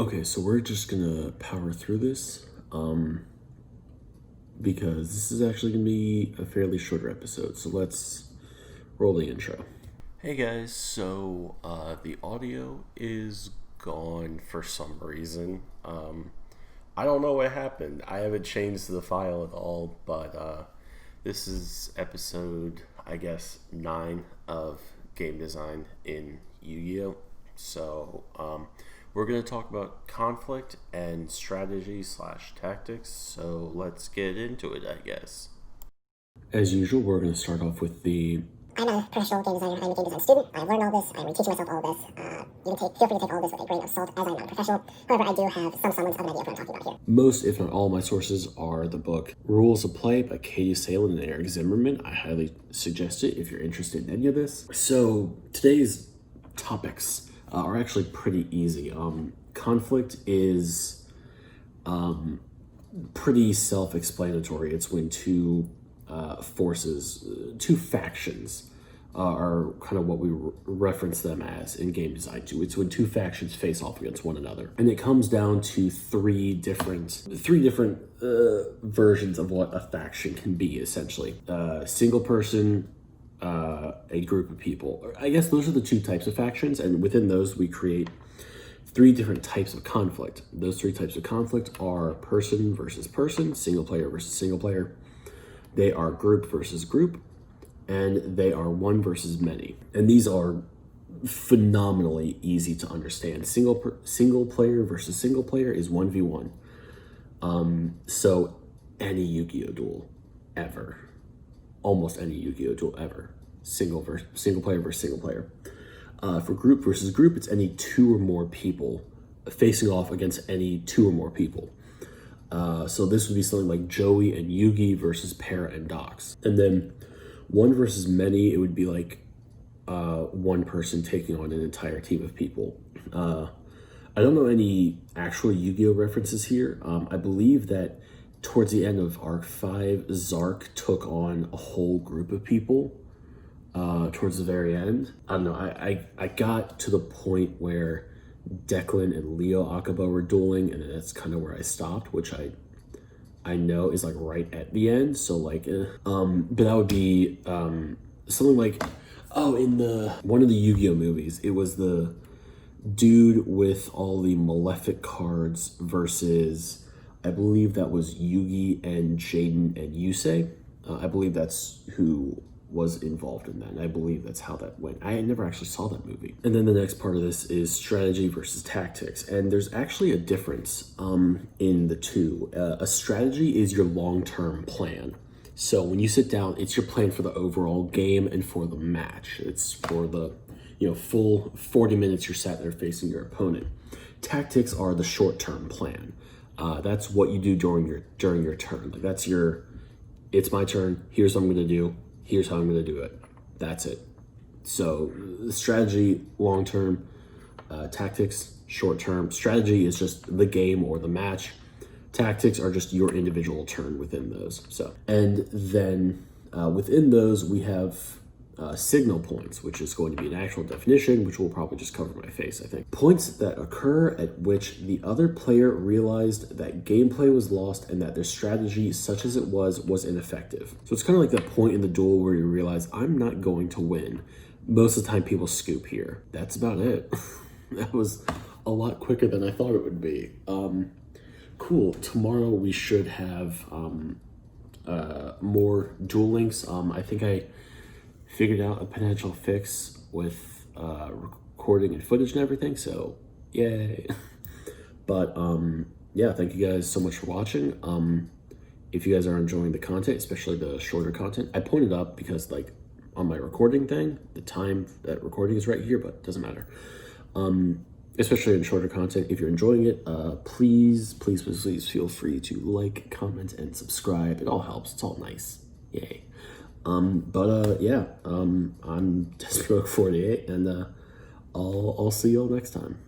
Okay, so we're just gonna power through this, because this is actually gonna be a fairly shorter episode. So let's roll the intro. Hey guys, so the audio is gone for some reason. I don't know what happened. I haven't changed the file at all, but this is episode, I guess, 9 of game design in Yu-Gi-Oh! So we're going to talk about conflict and strategy slash tactics. So let's get into it, I guess. As usual, we're going to start off with the... I'm a professional game designer. I'm a game design student. I've learned all this. I'm reteaching myself all of this. You can feel free to take all this with a grain of salt, as I'm not a professional. However, I do have some semblance of an idea of what I'm talking about here. Most, if not all, of my sources are the book Rules of Play by Katie Salen and Eric Zimmerman. I highly suggest it if you're interested in any of this. So today's topics are actually pretty easy. Conflict is pretty self-explanatory. It's when two factions are kind of what we reference them as in game design too. It's when two factions face off against one another, and it comes down to three different versions of what a faction can be. Essentially, single person, a group of people. I guess those are the two types of factions, and within those we create three different types of conflict. Those three types of conflict are person versus person, single player versus single player. They are group versus group, and they are one versus many. And these are phenomenally easy to understand. Single player versus single player is 1v1. So any Yu-Gi-Oh duel ever, almost any Yu-Gi-Oh duel ever, single player versus single player. For group versus group, it's any two or more people facing off against any two or more people. So this would be something like Joey and Yugi versus Para and Dox. And then one versus many, it would be like one person taking on an entire team of people. I don't know any actual Yu-Gi-Oh references here. I believe that towards the end of Arc 5, Zark took on a whole group of people towards the very end. I don't know, I got to the point where Declan and Leo Akaba were dueling, and that's kind of where I stopped, which I know is like right at the end. So like, but that would be something like, in one of the Yu-Gi-Oh movies, it was the dude with all the Malefic cards versus, I believe that was Yugi and Jaden and Yusei. I believe that's who was involved in that, and I believe that's how that went. I never actually saw that movie. And then the next part of this is strategy versus tactics, and there's actually a difference in the two. A strategy is your long-term plan. So when you sit down, it's your plan for the overall game and for the match. It's for the full 40 minutes you're sat there facing your opponent. Tactics are the short-term plan. That's what you do during your turn. Like that's it's my turn, here's what I'm gonna do, here's how I'm going to do it. That's it. So the strategy, long-term, tactics, short-term. Strategy is just the game or the match. Tactics are just your individual turn within those. So, and then within those, we have signal points, which is going to be an actual definition, which will probably just cover my face, I think. Points that occur at which the other player realized that gameplay was lost and that their strategy, such as it was ineffective. So it's kind of like that point in the duel where you realize, I'm not going to win. Most of the time people scoop here. That's about it. That was a lot quicker than I thought it would be. Cool. Tomorrow we should have more duel links. I think I figured out a potential fix with recording and footage and everything, so yay. But yeah, thank you guys so much for watching. If you guys are enjoying the content, especially the shorter content, I pointed up because like on my recording thing, the time that recording is right here, but it doesn't matter. Especially in shorter content, if you're enjoying it, please feel free to like, comment, and subscribe. It all helps. It's all nice. Yay. I'm Desperate 48, and I'll see y'all next time.